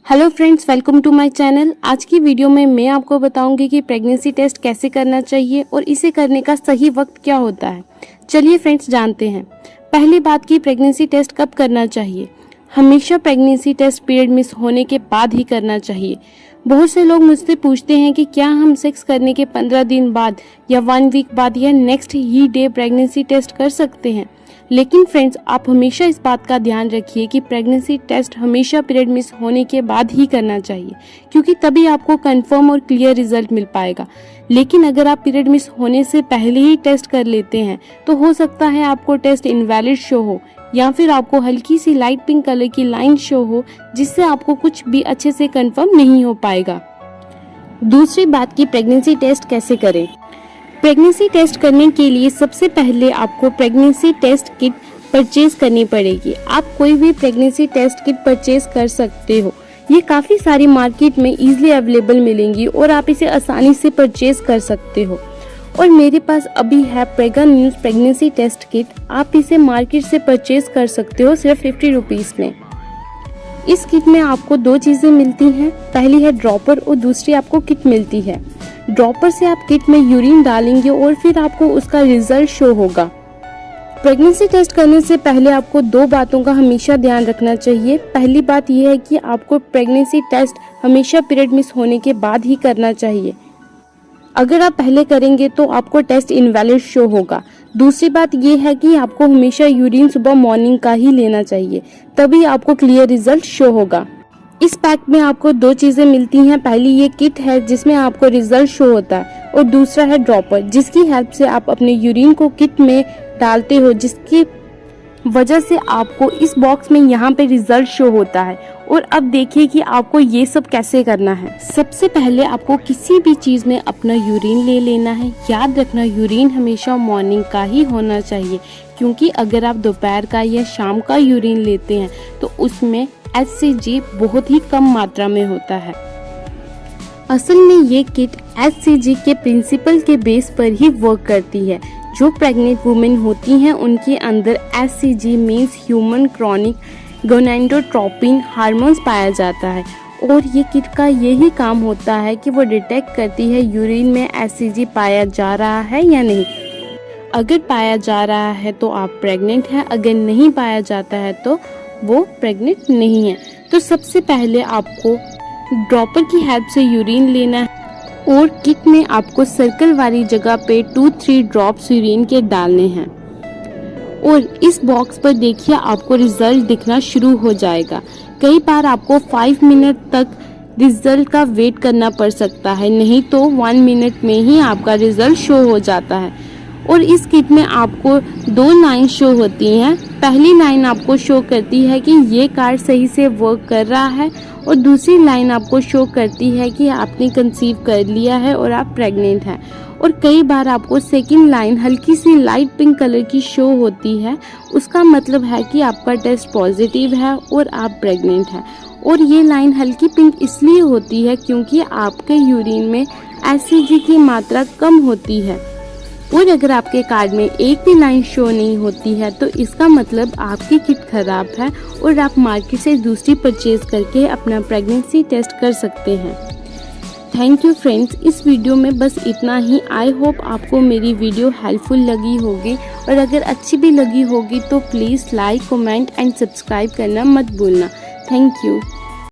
Hello friends, welcome to my channel. आज की video में मैं आपको बताऊंगी कि प्रेगनेंसी टेस्ट कैसे करना चाहिए और इसे करने का सही वक्त क्या होता है। चलिए फ्रेंड्स जानते हैं। पहली बात कि प्रेगनेंसी टेस्ट कब करना चाहिए। हमेशा प्रेगनेंसी टेस्ट पीरियड मिस होने के बाद ही करना चाहिए। बहुत से लोग मुझसे पूछते हैं कि क्या हम सेक्स करने के 15 दिन बाद या 1 वीक बाद या नेक्स्ट ही डे प्रेगनेंसी टेस्ट कर सकते हैं। लेकिन फ्रेंड्स, आप हमेशा इस बात का ध्यान रखिए कि प्रेगनेंसी टेस्ट हमेशा पीरियड मिस होने के बाद ही करना चाहिए, क्योंकि तभी आपको कंफर्म और क्लियर रिजल्ट मिल पाएगा। लेकिन अगर आप पीरियड मिस होने से पहले ही टेस्ट कर लेते हैं तो हो सकता है आपको टेस्ट इनवैलिड शो हो या फिर आपको हल्की सी लाइट पिंक कलर की लाइन शो हो, जिससे आपको कुछ भी अच्छे से कंफर्म नहीं हो पाएगा। दूसरी बात कि प्रेगनेंसी टेस्ट कैसे करें। प्रेगनेंसी टेस्ट करने के लिए सबसे पहले आपको प्रेगनेंसी टेस्ट किट परचेज करनी पड़ेगी। आप कोई भी प्रेगनेंसी टेस्ट किट परचेज कर सकते हो। ये काफ़ी सारी मार्केट में इजीली अवेलेबल मिलेंगी और आप इसे आसानी से परचेज कर सकते हो। और मेरे पास अभी है Prega News pregnancy test kit. आप इसे मार्केट से परचेज कर सकते हो सिर्फ 50 रुपीज़ में। इस किट में आपको 2 चीज़ें मिलती हैं। पहली है ड्रॉपर और दूसरी आपको किट मिलती है। ड्रॉपर से आप किट में यूरिन डालेंगे और फिर आपको उसका रिजल्ट शो होगा। प्रेगनेंसी टेस्ट करने से पहले आपको 2 बातों का हमेशा ध्यान रखना चाहिए। पहली बात यह है कि आपको प्रेगनेंसी टेस्ट हमेशा पीरियड मिस होने के बाद ही करना चाहिए। अगर आप पहले करेंगे तो आपको टेस्ट इनवैलिड शो होगा। दूसरी बात यह है कि आपको हमेशा यूरिन सुबह मॉर्निंग का ही लेना चाहिए, तभी आपको क्लियर रिजल्ट शो होगा। इस पैक में आपको 2 चीज़ें मिलती हैं। पहली ये किट है जिसमें आपको रिजल्ट शो होता है और दूसरा है ड्रॉपर, जिसकी हेल्प से आप अपने यूरिन को किट में डालते हो, जिसकी वजह से आपको इस बॉक्स में यहाँ पे रिजल्ट शो होता है। और अब देखिए कि आपको ये सब कैसे करना है। सबसे पहले आपको किसी भी चीज़ में अपना यूरिन ले लेना है। याद रखना, यूरिन हमेशा मॉर्निंग का ही होना चाहिए, क्योंकि अगर आप दोपहर का या शाम का यूरिन लेते हैं तो उसमें HCG बहुत ही कम मात्रा में होता है। असल में ये किट HCG के प्रिंसिपल के बेस पर ही वर्क करती है। जो प्रेग्नेंट वुमेन होती हैं उनके अंदर HCG means human chronic gonadotropin hormones पाया जाता है और ये किट का यही काम होता है कि वो डिटेक्ट करती है यूरिन में HCG पाया जा रहा है या नहीं। अगर पाया जा रहा है तो आप प्रेग्नेंट हैं, अगर नहीं पाया जाता है तो वो प्रेग्नेंट नहीं है। तो सबसे पहले आपको ड्रॉपर की हेल्प से यूरिन लेना है और किट में आपको सर्कल वाली जगह पे 2-3 ड्रॉप्स यूरिन के डालने हैं। और इस बॉक्स पर देखिए आपको रिजल्ट दिखना शुरू हो जाएगा। कई बार आपको 5 मिनट तक रिजल्ट का वेट करना पड़ सकता है, नहीं तो 1 मिनट में ही आपका रिजल्ट शो हो जाता है। और इस किट में आपको 2 लाइन शो होती हैं। पहली लाइन आपको शो करती है कि ये कार्ड सही से वर्क कर रहा है और दूसरी लाइन आपको शो करती है कि आपने कंसीव कर लिया है और आप प्रेग्नेंट हैं। और कई बार आपको सेकंड लाइन हल्की सी लाइट पिंक कलर की शो होती है। उसका मतलब है कि आपका टेस्ट पॉजिटिव है और आप प्रेग्नेंट हैं। और ये लाइन हल्की पिंक इसलिए होती है क्योंकि आपके यूरिन में HCG की मात्रा कम होती है। और अगर आपके कार्ड में एक भी लाइन शो नहीं होती है तो इसका मतलब आपकी किट खराब है और आप मार्केट से दूसरी परचेज करके अपना प्रेगनेंसी टेस्ट कर सकते हैं। थैंक यू फ्रेंड्स, इस वीडियो में बस इतना ही। आई होप आपको मेरी वीडियो हेल्पफुल लगी होगी और अगर अच्छी भी लगी होगी तो please like, comment and subscribe करना मत भूलना। Thank you.